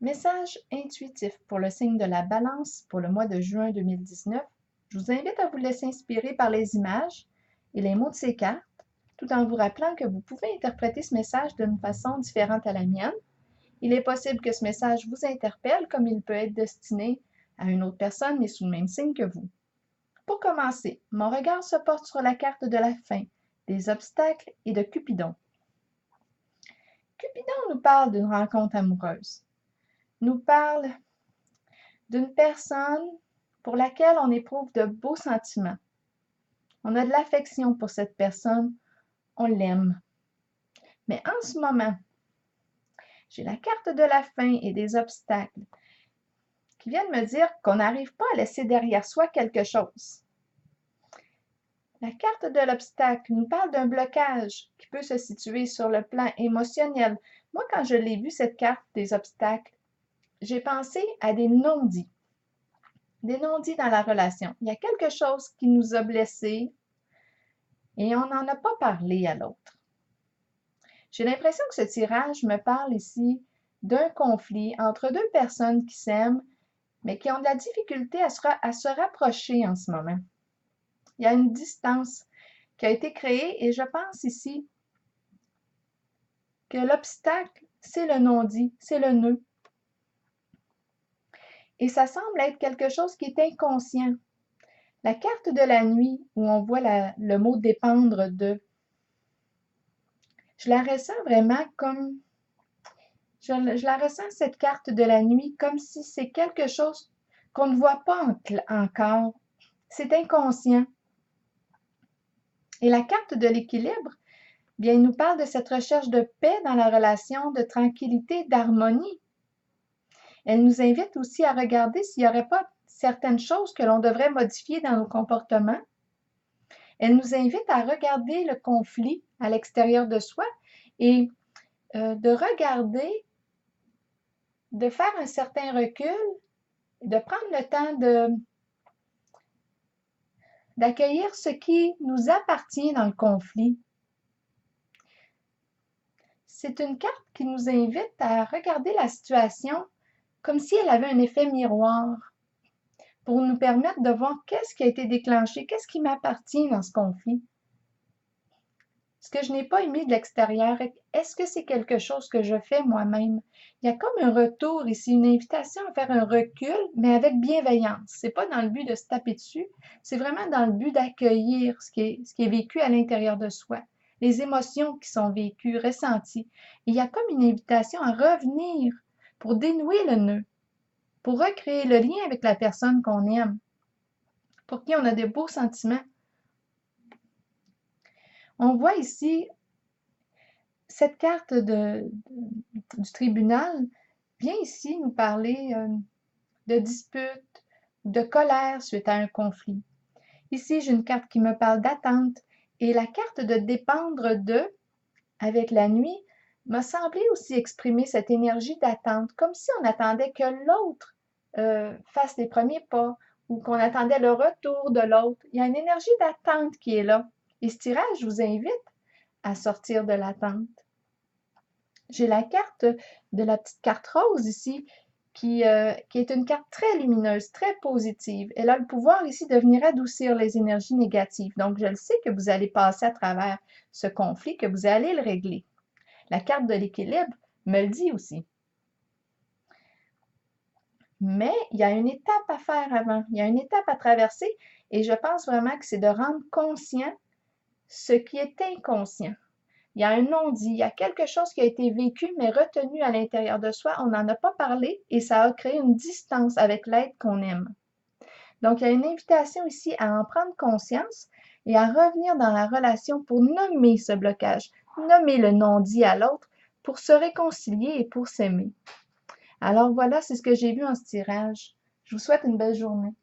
Message intuitif pour le signe de la Balance pour le mois de juin 2019. Je vous invite à vous laisser inspirer par les images et les mots de ces cartes, tout en vous rappelant que vous pouvez interpréter ce message d'une façon différente à la mienne. Il est possible que ce message vous interpelle comme il peut être destiné à une autre personne, mais sous le même signe que vous. Pour commencer, mon regard se porte sur la carte de la fin, des obstacles et de Cupidon. Cupidon nous parle d'une rencontre amoureuse. Nous parle d'une personne pour laquelle on éprouve de beaux sentiments. On a de l'affection pour cette personne, on l'aime. Mais en ce moment, j'ai la carte de la fin et des obstacles qui viennent me dire qu'on n'arrive pas à laisser derrière soi quelque chose. La carte de l'obstacle nous parle d'un blocage qui peut se situer sur le plan émotionnel. Moi, quand je l'ai vu, cette carte des obstacles, j'ai pensé à des non-dits. Des non-dits dans la relation. Il y a quelque chose qui nous a blessés et on n'en a pas parlé à l'autre. J'ai l'impression que ce tirage me parle ici d'un conflit entre deux personnes qui s'aiment, mais qui ont de la difficulté à se rapprocher en ce moment. Il y a une distance qui a été créée et je pense ici que l'obstacle, c'est le non-dit, c'est le nœud. Et ça semble être quelque chose qui est inconscient. La carte de la nuit, où on voit le mot dépendre de, je la ressens vraiment comme, je la ressens cette carte de la nuit comme si c'est quelque chose qu'on ne voit pas encore. C'est inconscient. Et la carte de l'équilibre, bien, il nous parle de cette recherche de paix dans la relation, de tranquillité, d'harmonie. Elle nous invite aussi à regarder s'il n'y aurait pas certaines choses que l'on devrait modifier dans nos comportements. Elle nous invite à regarder le conflit à l'extérieur de soi et de regarder, de faire un certain recul, de prendre le temps d'accueillir ce qui nous appartient dans le conflit. C'est une carte qui nous invite à regarder la situation comme si elle avait un effet miroir pour nous permettre de voir qu'est-ce qui a été déclenché, qu'est-ce qui m'appartient dans ce conflit. Ce que je n'ai pas aimé de l'extérieur, est-ce que c'est quelque chose que je fais moi-même? Il y a comme un retour ici, une invitation à faire un recul, mais avec bienveillance. C'est pas dans le but de se taper dessus, c'est vraiment dans le but d'accueillir ce qui est vécu à l'intérieur de soi, les émotions qui sont vécues, ressenties. Il y a comme une invitation à revenir pour dénouer le nœud, pour recréer le lien avec la personne qu'on aime, pour qui on a de beaux sentiments. On voit ici cette carte du tribunal vient ici nous parler de dispute, de colère suite à un conflit. Ici, j'ai une carte qui me parle d'attente et la carte de dépendre de, avec la nuit, m'a semblé aussi exprimer cette énergie d'attente, comme si on attendait que l'autre fasse les premiers pas ou qu'on attendait le retour de l'autre. Il y a une énergie d'attente qui est là. Et ce tirage vous invite à sortir de l'attente. J'ai la carte de la petite carte rose ici, qui est une carte très lumineuse, très positive. Elle a le pouvoir ici de venir adoucir les énergies négatives. Donc, je le sais que vous allez passer à travers ce conflit, que vous allez le régler. La carte de l'équilibre me le dit aussi. Mais il y a une étape à faire avant, il y a une étape à traverser et je pense vraiment que c'est de rendre conscient ce qui est inconscient. Il y a un non-dit, il y a quelque chose qui a été vécu mais retenu à l'intérieur de soi, on n'en a pas parlé et ça a créé une distance avec l'être qu'on aime. Donc, il y a une invitation ici à en prendre conscience et à revenir dans la relation pour nommer ce blocage, nommer le non-dit à l'autre pour se réconcilier et pour s'aimer. Alors voilà, c'est ce que j'ai vu en ce tirage. Je vous souhaite une belle journée.